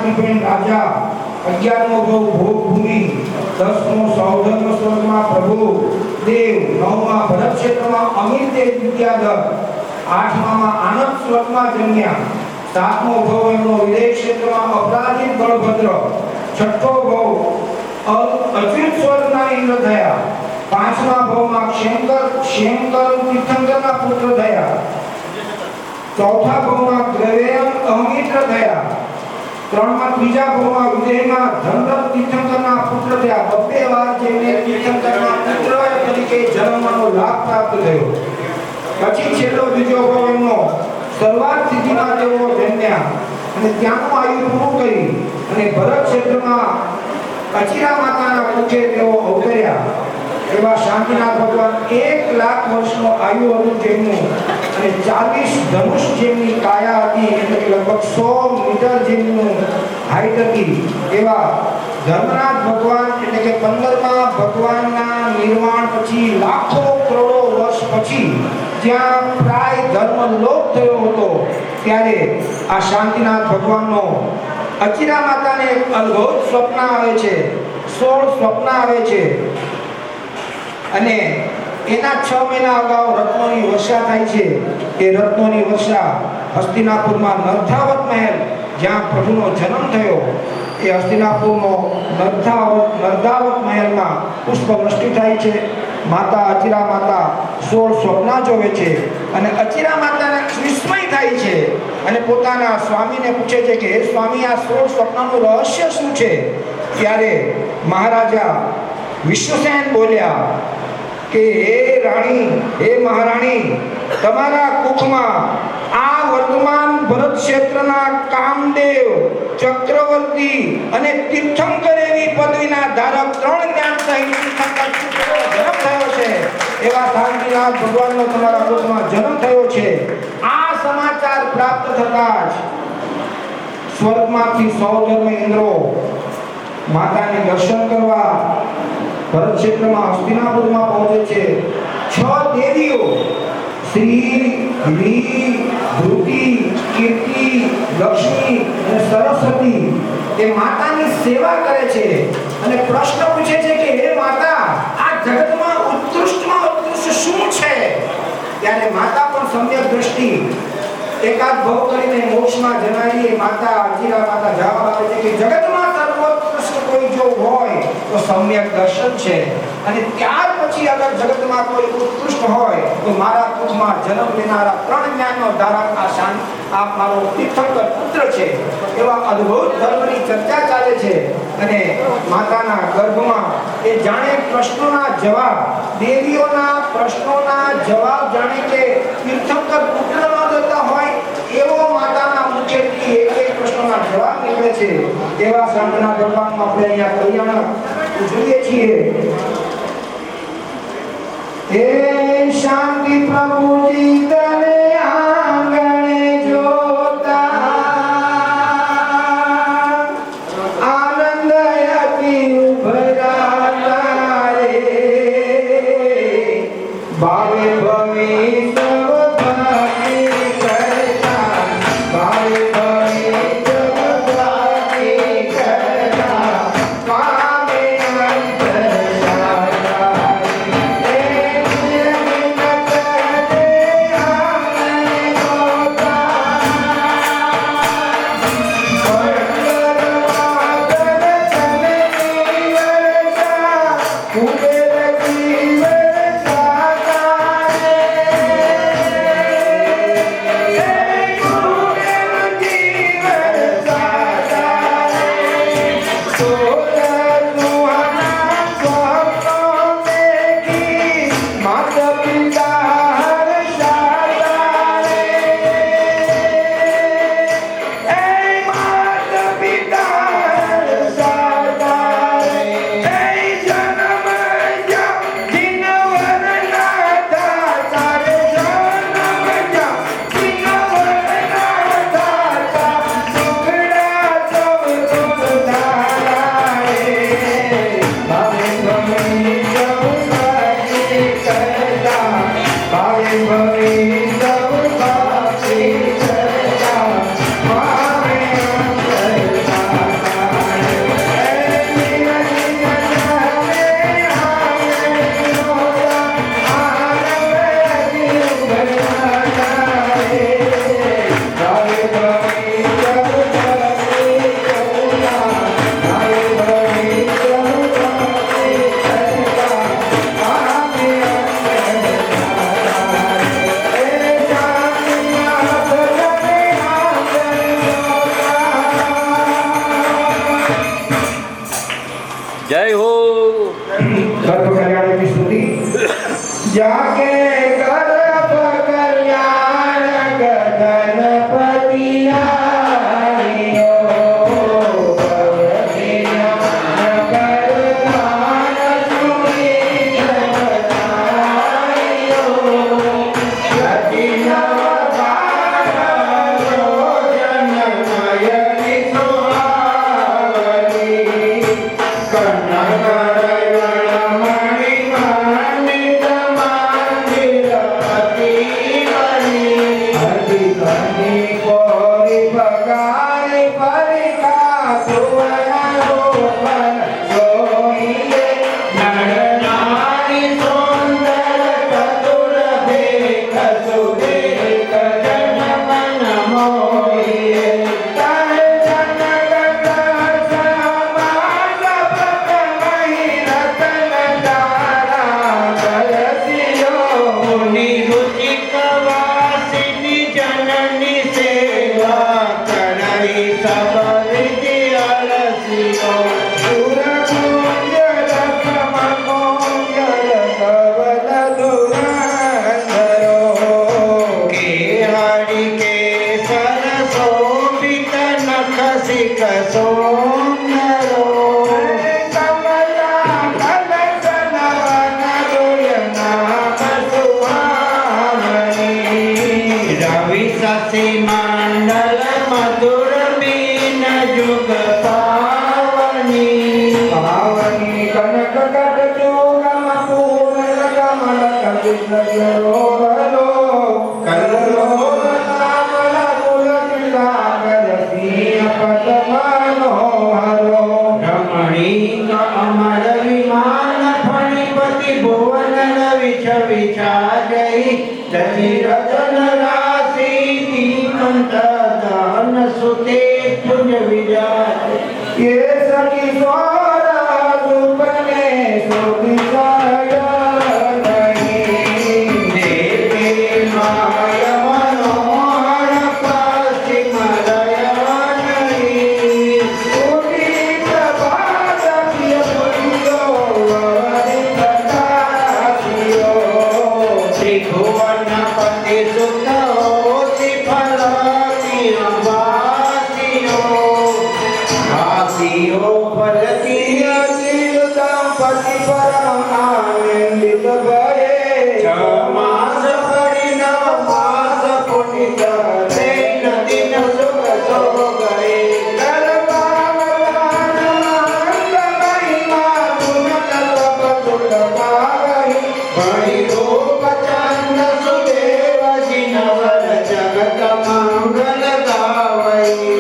શાંતિબેન રાજા, 11મો ભવ ભોગભૂમિ, 10મો સૌધર્મ સ્વર્ગમાં પ્રભુ દેવ, 9મા ભરત ક્ષેત્રમાં અમીર તેજ વિદ્યાધર, 8મામાં આનંદ સ્વર્ગમાં જન્મ્યા, 7મો ભવ એમનો વિદેશ ક્ષેત્રમાં અપરાજિત બળભદ્ર, 6ઠો ભવ અચ્યુત સ્વર્ગના ઇન્દ્ર થયા, 5મા ભવમાં ક્ષેમકર તીર્થંકરના પુત્ર થયા, 4થા ભવમાં દ્રવ્યમ અમિત્ર થયા, 3મા ભવમાં વિદેહમાં ધનરથ તીર્થંકરના પુત્ર થયા. 2 વાર જેમને તીર્થંકરના પુત્ર તરીકે જન્મવાનો લાભ પ્રાપ્ત થયો. પછી છેલ્લો બીજો ભવ એમનો સર્વાર્થ સ્થિતિમાં તેઓ જન્મ્યા અને ત્યાંનું આયુ પૂરું કરી અને ભરત ક્ષેત્રમાં અચિરા માતાના કુખે તેઓ અવતર્યા. એવા શાંતિનાથ ભગવાન 1 લાખ વર્ષનો આયુ હતું જેમનું અને 40 ધનુષ જેમની કાયા હતી, એટલે કે લગભગ 100 મીટર જેમનું હાઈટ હતી. એવા ધર્મનાથ ભગવાન એટલે કે 15મા ભગવાનના નિર્માણ પછી લાખો કરોડો વર્ષ પછી જ્યાં પ્રાય ધર્મ લોપ થયો હતો, ત્યારે આ શાંતિનાથ ભગવાનનો અચિરા માતાને એક અદ્ભુત સ્વપ્ન આવે છે. 16 સ્વપ્ન આવે છે અને એના 6 મહિના અગાઉ રત્નોની વર્ષા થાય છે. એ રત્નોની વર્ષા હસ્તિનાપુરમાં નર્ધાવત મહેલ, જ્યાં પ્રભુનો જન્મ થયો, એ હસ્તિનાપુરનો નર્ધાવત મહેલમાં પુષ્પવૃષ્ટિ થાય છે. માતા અચિરા માતા 16 સ્વપ્ન જોવે છે અને અચિરા માતાને વિસ્મય થાય છે અને પોતાના સ્વામીને પૂછે છે કે હે સ્વામી, આ 16 સ્વપ્નનું રહસ્ય શું છે? ત્યારે મહારાજા વિશ્વસેન બોલ્યા કે હે રાણી, હે મહારાણી, તમારા કુખમાં આ વર્તમાન ભરત ક્ષેત્રના કામદેવ, ચક્રવર્તી અને તીર્થંકર એવી પદવીના ધારક 3 જ્ઞાન સહિત તીર્થંકર પુત્રનો જન્મ થયો છે. એવા શાંતિનાથ ભગવાનનો તમારા કુખમાં જન્મ થયો છે. આ સમાચાર પ્રાપ્ત થતા જ સ્વર્ગમાંથી સૌધર્મ ઇન્દ્રો માતાને દર્શન કરવા ભરત ક્ષેત્રમાં હસ્તિનાપુરમાં પહોંચે છે. 6 દેવીઓ શ્રી, રી, ધૃતિ, કીર્તિ, લક્ષ્મી અને સરસ્વતી એ માતાની સેવા કરે છે અને પ્રશ્ન પૂછે છે કે હે માતા, આ જગતમાં ઉત્કૃષ્ટમાં ઉત્કૃષ્ટ શું છે? ત્યારે માતા પણ સમ્યક દ્રષ્ટિ એકાદ ભવ કરીને મોક્ષમાં જનારી માતા અચિરા માતા જવાબ આપે છે કે જગતમાં સર્વોત્કૃષ્ટ કોઈ જો હોય તો સમ્યક દર્શન છે, અને ત્યાર પછી અગર જગતમાં કોઈ ઉત્કૃષ્ટ હોય તો મારા કુખમાં જન્મ લેનારા 3 જ્ઞાનનો ધારક આ મારો તીર્થંકર પુત્ર છે. એવા અદ્ભુત ધર્મની ચર્ચા ચાલે છે અને માતાના ગર્ભમાં એ જાણે પ્રશ્નોના જવાબ, દેવીઓના પ્રશ્નોના જવાબ જાણે કે તીર્થંકર પુત્ર ન દેતા હોય એવો માતાના મુખેથી એક પ્રશ્નોના જવાબ નીકળે છે. એવા શાંતિનાથ ભગવાનનું આપણે અહીંયા કલ્યાણ જોઈએ છીએ. હે શાંતિ પ્રભુજી તને આંગણે જોતા આનંદ અતિ ઉભરાતા રે, ભાવે ભવે સૌ ભક્તિ કરતા, ભાવે ભવે સૌ ભક્તિ કરતા, પામે અંતર સારા. સુવર્ણ રોપણ સોઈએ નર નારી સુંદર ચતુર ભેખ સુરેખ જન મન મોહીએ તર જનગત સમાજ ભક્તમહી રતન તારા કલસિયો મુનિ રુચિક વાસિની જનની સેવા કરઈ સબ વિધિ અલસિયો સુરકુંજ લખમ કોંજલ કવલ ધુરંધરો કે હરિ કેસર શોભિત નખ સિક સોંદરો કમલા કલસન વન દુર્નામ સુહામણી રવિ શશિ મંડલ મધુર બીન જુગ પાવની પાવની કનક કટ જોગમ પૂર્ણ કમલ કપિલ ગરોવરો કલો નામલ તુલસી સાગર સિંહ પદ મનોહરો રમણીક અમર વિમાન ફણીપતિ ભુવન રવિ છવિ છાજઈ દશરથન રાશિ દીપંત દહન સુતે તુજ વિજાય ये सखी सोरा सुपने सुखिसाया नहीं દેવે માય મનોહર પશ્ચિમ દયાનઈ उदित बात प्रिय पुलियो वरि प्रकाशियो ત્રિભુવનપતિ સુત ઓતિ ફલતી અંબાસીઓ હાસીઓ ફલતી अजीव दंपति परम आनंदित भये છ માસ પડી નવ માસ પુનિત તે નદીન સુખ સો ગયે ભણી રૂપ ચંદ સુદેવ જીનવર જગત મંગલ ગાવઈ